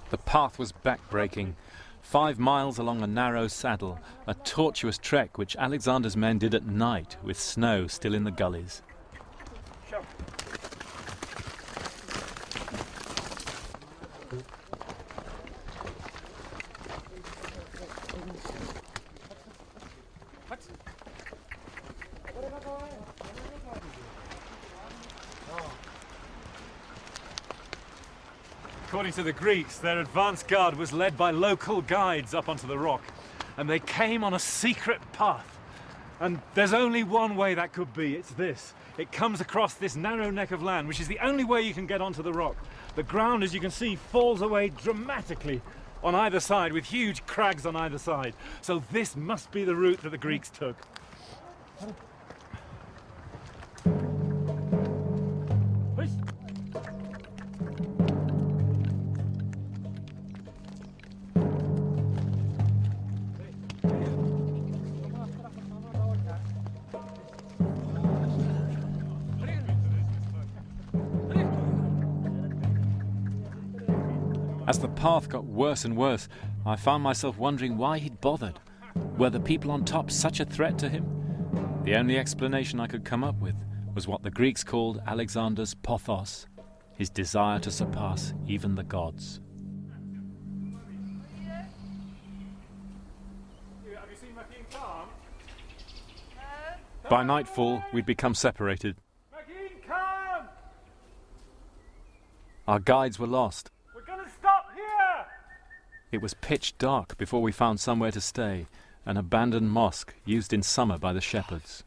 The path was back-breaking. 5 miles along a narrow saddle, a tortuous trek which Alexander's men did at night with snow still in the gullies. According to the Greeks, their advance guard was led by local guides up onto the rock, and they came on a secret path. And there's only one way that could be, it's this. It comes across this narrow neck of land, which is the only way you can get onto the rock. The ground, as you can see, falls away dramatically on either side, with huge crags on either side. So this must be the route that the Greeks took. As the path got worse and worse, I found myself wondering why he'd bothered. Were the people on top such a threat to him? The only explanation I could come up with was what the Greeks called Alexander's pothos, his desire to surpass even the gods. Have you seen Makin Khan? By nightfall, we'd become separated. Makin Khan! Our guides were lost. We're gonna stop here! It was pitch dark before we found somewhere to stay, an abandoned mosque used in summer by the shepherds.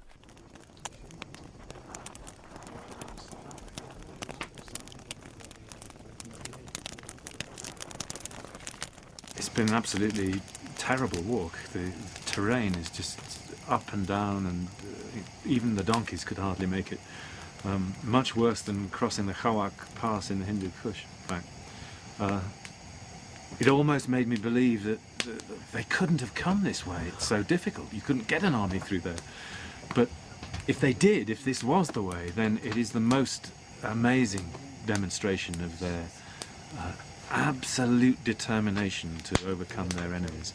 It's been an absolutely terrible walk. The terrain is just up and down, and even the donkeys could hardly make it. Much worse than crossing the Khawak Pass in the Hindu Kush, in fact. It almost made me believe that they couldn't have come this way. It's so difficult. You couldn't get an army through there. But if they did, if this was the way, then it is the most amazing demonstration of their absolute determination to overcome their enemies.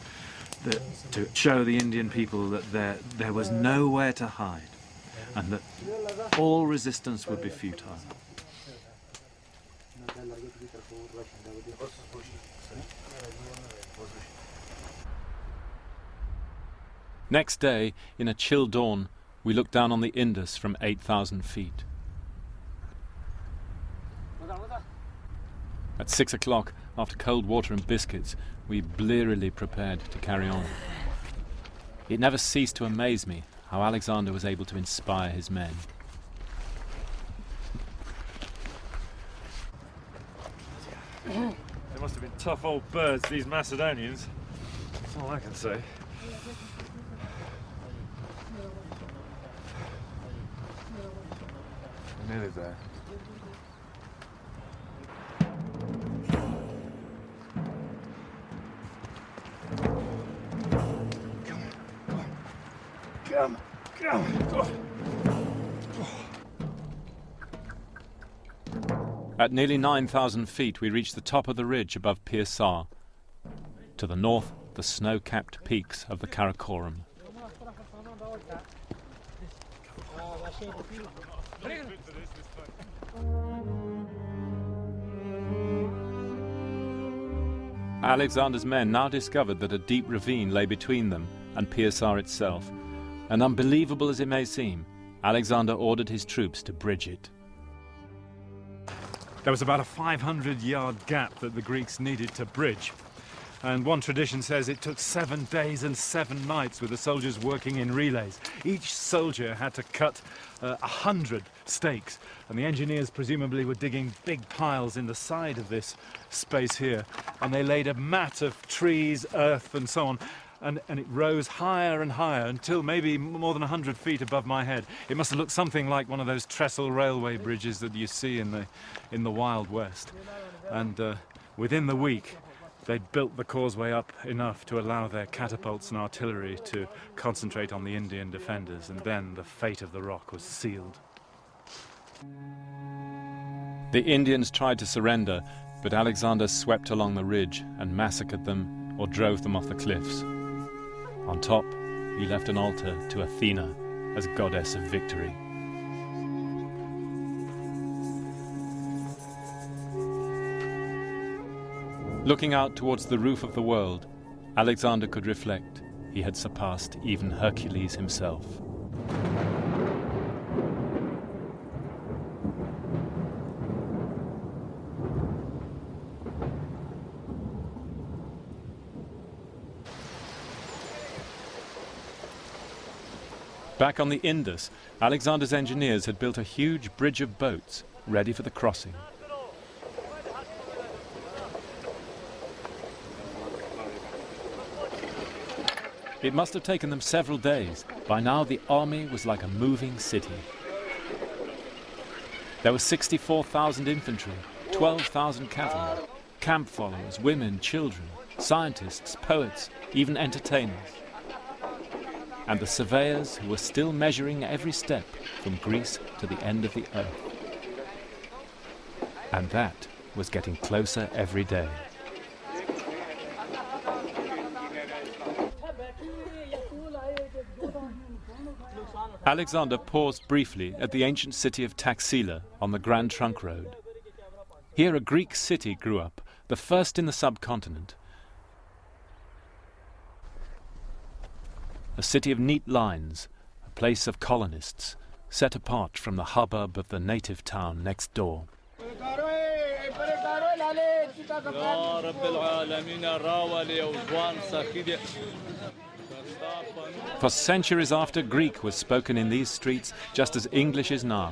To show the Indian people that there was nowhere to hide, and that all resistance would be futile. Next day, in a chill dawn, we looked down on the Indus from 8,000 feet. At 6 o'clock, after cold water and biscuits, we blearily prepared to carry on. It never ceased to amaze me how Alexander was able to inspire his men. They must have been tough old birds, these Macedonians. That's all I can say. We're nearly there. Come on. At nearly 9,000 feet, we reached the top of the ridge above Pir Sar. To the north, the snow-capped peaks of the Karakoram. Alexander's men now discovered that a deep ravine lay between them and Pir Sar itself, and unbelievable as it may seem, Alexander ordered his troops to bridge it. There was about a 500-yard gap that the Greeks needed to bridge. And one tradition says it took 7 days and 7 nights with the soldiers working in relays. Each soldier had to cut 100 stakes, and the engineers presumably were digging big piles in the side of this space here, and they laid a mat of trees, earth and so on, and it rose higher and higher until maybe more than 100 feet above my head. It must have looked something like one of those trestle railway bridges that you see in the Wild West. And within the week, they'd built the causeway up enough to allow their catapults and artillery to concentrate on the Indian defenders, and then the fate of the rock was sealed. The Indians tried to surrender, but Alexander swept along the ridge and massacred them or drove them off the cliffs. On top, he left an altar to Athena as goddess of victory. Looking out towards the roof of the world, Alexander could reflect he had surpassed even Hercules himself. Back on the Indus, Alexander's engineers had built a huge bridge of boats ready for the crossing. It must have taken them several days. By now the army was like a moving city. There were 64,000 infantry, 12,000 cavalry, camp followers, women, children, scientists, poets, even entertainers. And the surveyors who were still measuring every step from Greece to the end of the earth. And that was getting closer every day. Alexander paused briefly at the ancient city of Taxila on the Grand Trunk Road. Here a Greek city grew up, the first in the subcontinent. A city of neat lines, a place of colonists, set apart from the hubbub of the native town next door. For centuries after, Greek was spoken in these streets just as English is now.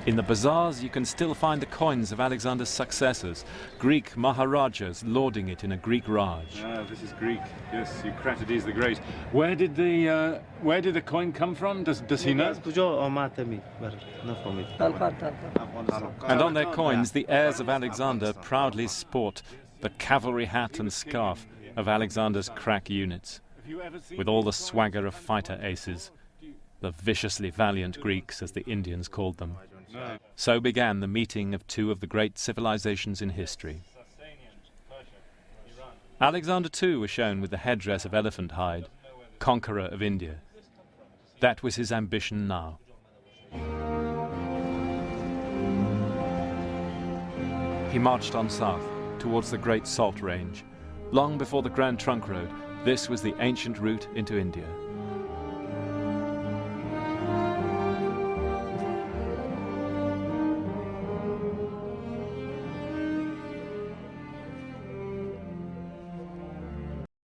In the bazaars you can still find the coins of Alexander's successors, Greek Maharajas lauding it in a Greek Raj. This is Greek. Yes, Eucratides the Great. Where did the coin come from? Does he know? And on their coins, the heirs of Alexander proudly sport the cavalry hat and scarf of Alexander's crack units, with all the swagger of fighter aces, the viciously valiant Greeks, as the Indians called them. So began the meeting of two of the great civilizations in history. Alexander too was shown with the headdress of elephant hide, conqueror of India. That was his ambition now. He marched on south, towards the Great Salt Range. Long before the Grand Trunk Road, this was the ancient route into India.